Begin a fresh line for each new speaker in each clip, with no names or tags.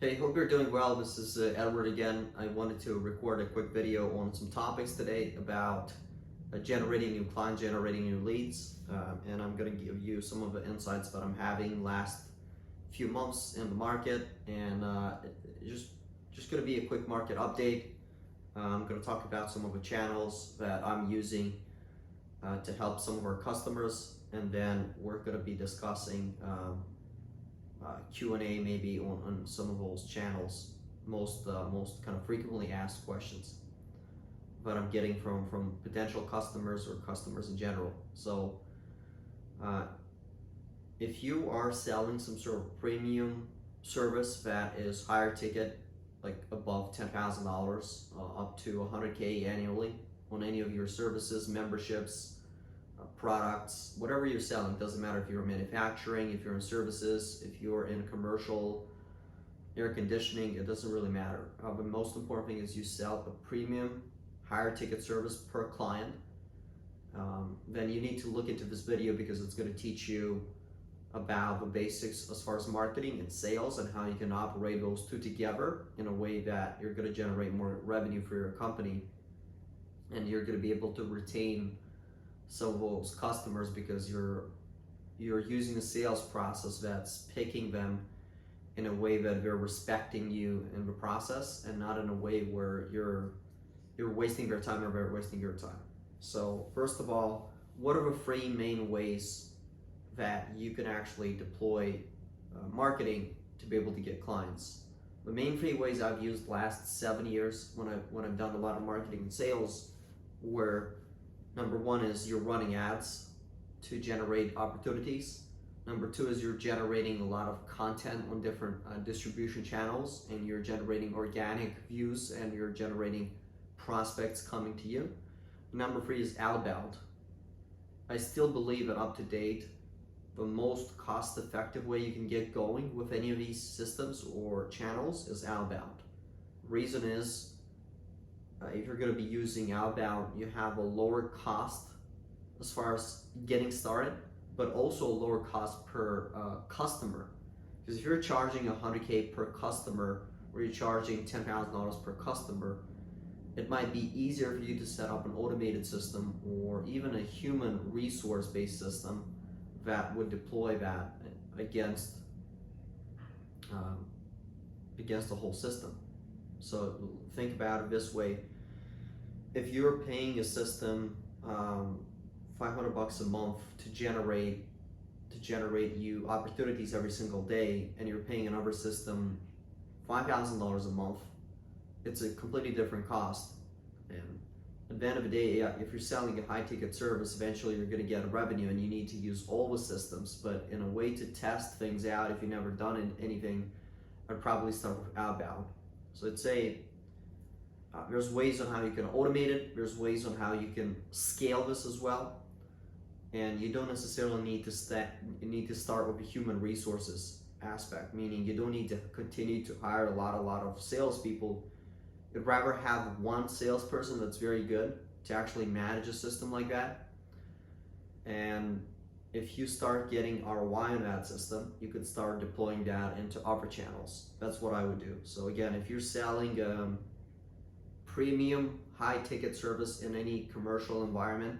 Hey, hope you're doing well. This is Edward again. I wanted to record a quick video on some topics today about generating new clients, generating new leads, and I'm going to give you some of the insights that I'm having last few months in the market, and just going to be a quick market update. I'm going to talk about some of the channels that I'm using to help some of our customers, and then we're going to be discussing Q&A maybe on some of those channels, most kind of frequently asked questions that I'm getting from potential customers or customers in general. So if you are selling some sort of premium service that is higher ticket, like above $10,000 up to $100K annually on any of your services, memberships, products, whatever you're selling, doesn't matter if you're manufacturing, if you're in services, if you're in commercial air conditioning, it doesn't really matter. The most important thing is you sell a premium, higher ticket service per client. Then you need to look into this video because it's going to teach you about the basics as far as marketing and sales and how you can operate those two together in a way that you're going to generate more revenue for your company, and you're going to be able to retain some of those customers because you're using a sales process that's picking them in a way that they're respecting you in the process, and not in a way where you're wasting their time or they're wasting your time. So first of all, what are the three main ways that you can actually deploy marketing to be able to get clients? The main three ways I've used last 7 years when I've done a lot of marketing and sales were: number one is you're running ads to generate opportunities. Number two is you're generating a lot of content on different distribution channels, and you're generating organic views and you're generating prospects coming to you. Number three is outbound. I still believe that up to date, the most cost-effective way you can get going with any of these systems or channels is outbound. Reason is, if you're going to be using outbound, you have a lower cost as far as getting started, but also a lower cost per customer. Because if you're charging $100K per customer, or you're charging $10,000 per customer, it might be easier for you to set up an automated system or even a human resource-based system that would deploy that against the whole system. So think about it this way: if you're paying a system $500 a month to generate you opportunities every single day, and you're paying another system $5,000 a month, it's a completely different cost. And at the end of the day, if you're selling a high ticket service, eventually you're going to get a revenue, and you need to use all the systems. But in a way to test things out, if you've never done anything, I'd probably start with outbound. So I'd say there's ways on how you can automate it. There's ways on how you can scale this as well. And you don't necessarily need to start with the human resources aspect, meaning you don't need to continue to hire a lot of salespeople. You'd rather have one salesperson that's very good to actually manage a system like that. And if you start getting ROI on that system, you could start deploying that into other channels. That's what I would do. So again, if you're selling premium high ticket service in any commercial environment,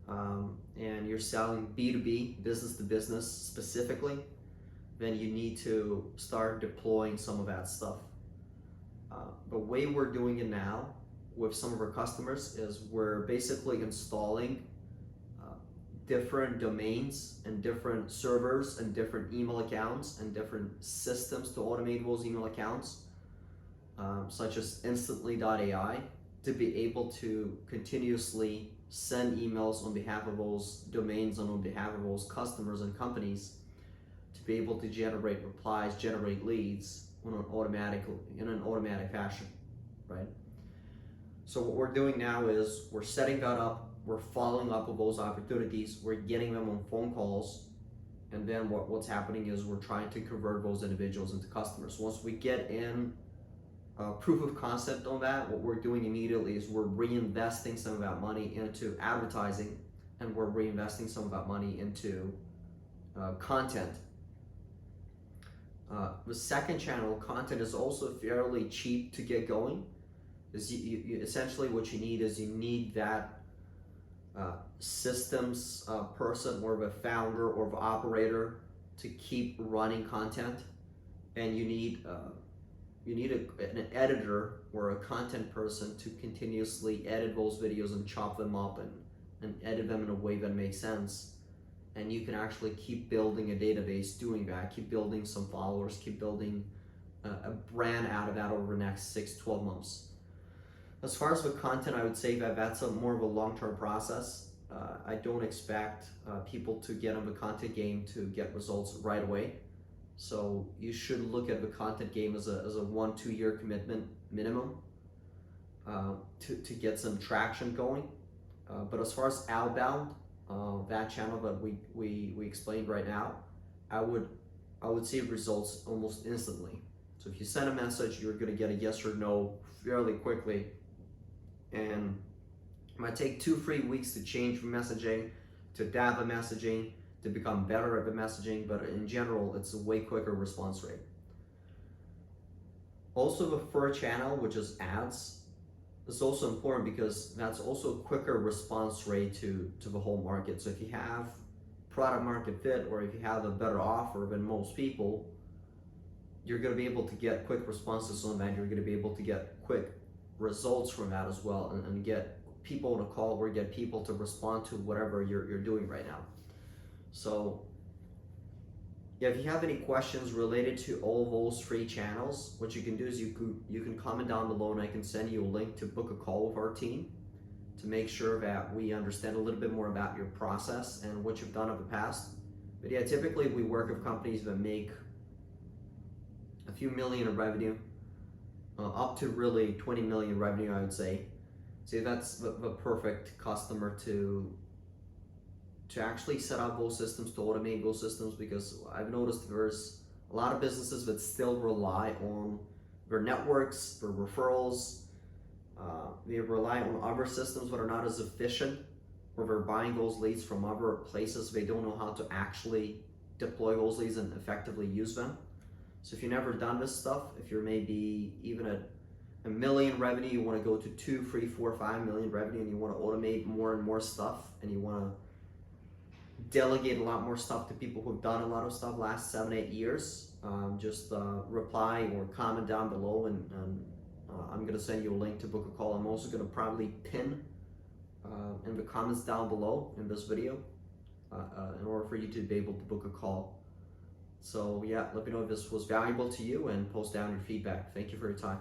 and you're selling B2B, business to business specifically, then you need to start deploying some of that stuff. The way we're doing it now with some of our customers is we're basically installing different domains and different servers and different email accounts and different systems to automate those email accounts, such as instantly.ai, to be able to continuously send emails on behalf of those domains and on behalf of those customers and companies, to be able to generate replies, generate leads in an automatic fashion, right? So what we're doing now is we're setting that up, we're following up with those opportunities, we're getting them on phone calls, and then what's happening is we're trying to convert those individuals into customers. Once we get in proof of concept on that, what we're doing immediately is we're reinvesting some of that money into advertising, and we're reinvesting some of that money into content The second channel content is also fairly cheap to get going. Is you essentially what you need is you need that systems person or the founder or the operator to keep running content, and you need an editor or a content person to continuously edit those videos and chop them up and edit them in a way that makes sense. And you can actually keep building a database doing that, keep building some followers, keep building a brand out of that over the next 6-12 months. As far as the content, I would say that that's more of a long-term process. I don't expect people to get on the content game to get results right away. So you should look at the content game as a 1-2 year commitment minimum to get some traction going. But as far as outbound, that channel that we explained right now, I would see results almost instantly. So if you send a message, you're going to get a yes or no fairly quickly, and it might take 2-3 weeks to change the messaging, to adapt the messaging, to become better at the messaging, but in general, it's a way quicker response rate. Also, the third channel, which is ads, is also important because that's also a quicker response rate to the whole market. So if you have product market fit, or if you have a better offer than most people, you're going to be able to get quick responses on that. You're going to be able to get quick results from that as well, and get people on a call or get people to respond to whatever you're doing right now. So yeah, if you have any questions related to all those 3 channels, what you can do is you can comment down below, and I can send you a link to book a call with our team to make sure that we understand a little bit more about your process and what you've done in the past. But yeah, typically we work with companies that make a few million in revenue, up to really 20 million revenue, I would say. So that's the perfect customer to actually set up those systems, to automate those systems, because I've noticed there's a lot of businesses that still rely on their networks, their referrals. They rely on other systems that are not as efficient, or they're buying those leads from other places. They don't know how to actually deploy those leads and effectively use them. So if you've never done this stuff, if you're maybe even at a million revenue, you want to go to 2, 3, 4, 5 million revenue, and you want to automate more and more stuff, and you want to delegate a lot more stuff to people who've done a lot of stuff last 7-8 years, just reply or comment down below, and I'm going to send you a link to book a call. I'm also going to probably pin in the comments down below in this video in order for you to be able to book a call. So yeah, let me know if this was valuable to you, and post down your feedback. Thank you for your time.